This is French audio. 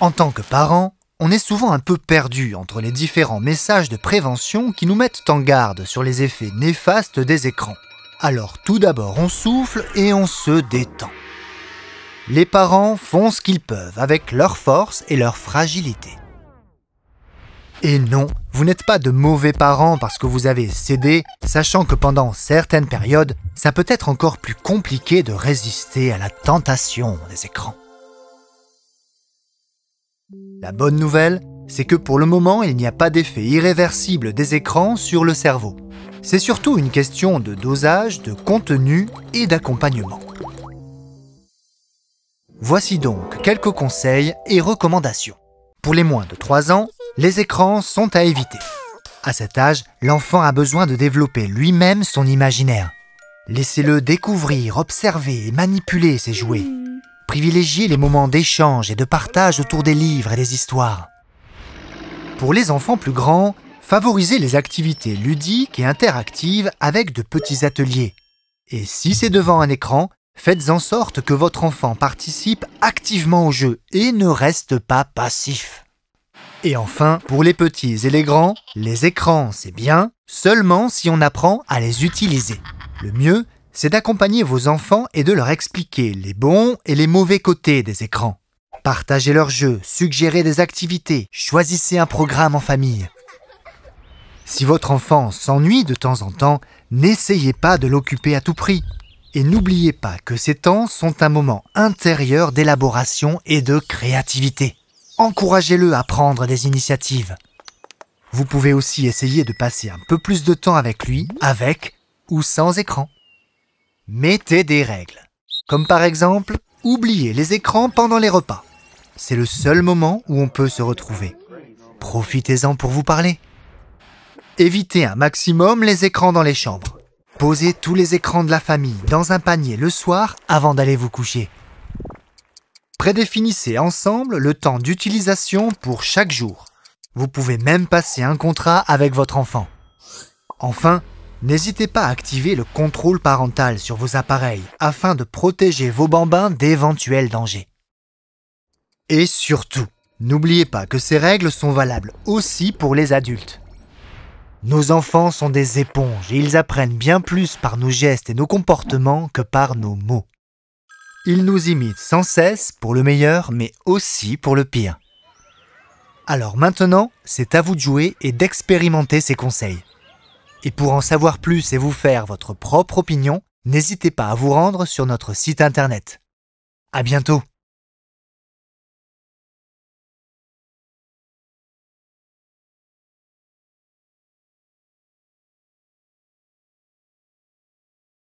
En tant que parents, on est souvent un peu perdu entre les différents messages de prévention qui nous mettent en garde sur les effets néfastes des écrans. Alors tout d'abord on souffle et on se détend. Les parents font ce qu'ils peuvent avec leur force et leur fragilité. Et non, vous n'êtes pas de mauvais parents parce que vous avez cédé, sachant que pendant certaines périodes, ça peut être encore plus compliqué de résister à la tentation des écrans. La bonne nouvelle, c'est que pour le moment, il n'y a pas d'effet irréversible des écrans sur le cerveau. C'est surtout une question de dosage, de contenu et d'accompagnement. Voici donc quelques conseils et recommandations. Pour les moins de 3 ans, les écrans sont à éviter. À cet âge, l'enfant a besoin de développer lui-même son imaginaire. Laissez-le découvrir, observer et manipuler ses jouets. Privilégiez les moments d'échange et de partage autour des livres et des histoires. Pour les enfants plus grands, favorisez les activités ludiques et interactives avec de petits ateliers. Et si c'est devant un écran, faites en sorte que votre enfant participe activement au jeu et ne reste pas passif. Et enfin, pour les petits et les grands, les écrans c'est bien, seulement si on apprend à les utiliser. Le mieux, c'est d'accompagner vos enfants et de leur expliquer les bons et les mauvais côtés des écrans. Partagez leurs jeux, suggérez des activités, choisissez un programme en famille. Si votre enfant s'ennuie de temps en temps, n'essayez pas de l'occuper à tout prix. Et n'oubliez pas que ces temps sont un moment intérieur d'élaboration et de créativité. Encouragez-le à prendre des initiatives. Vous pouvez aussi essayer de passer un peu plus de temps avec lui, avec ou sans écran. Mettez des règles, comme par exemple, oubliez les écrans pendant les repas. C'est le seul moment où on peut se retrouver. Profitez-en pour vous parler. Évitez un maximum les écrans dans les chambres. Posez tous les écrans de la famille dans un panier le soir avant d'aller vous coucher. Prédéfinissez ensemble le temps d'utilisation pour chaque jour. Vous pouvez même passer un contrat avec votre enfant. Enfin, n'hésitez pas à activer le contrôle parental sur vos appareils afin de protéger vos bambins d'éventuels dangers. Et surtout, n'oubliez pas que ces règles sont valables aussi pour les adultes. Nos enfants sont des éponges et ils apprennent bien plus par nos gestes et nos comportements que par nos mots. Ils nous imitent sans cesse pour le meilleur mais aussi pour le pire. Alors maintenant, c'est à vous de jouer et d'expérimenter ces conseils. Et pour en savoir plus et vous faire votre propre opinion, n'hésitez pas à vous rendre sur notre site internet. À bientôt!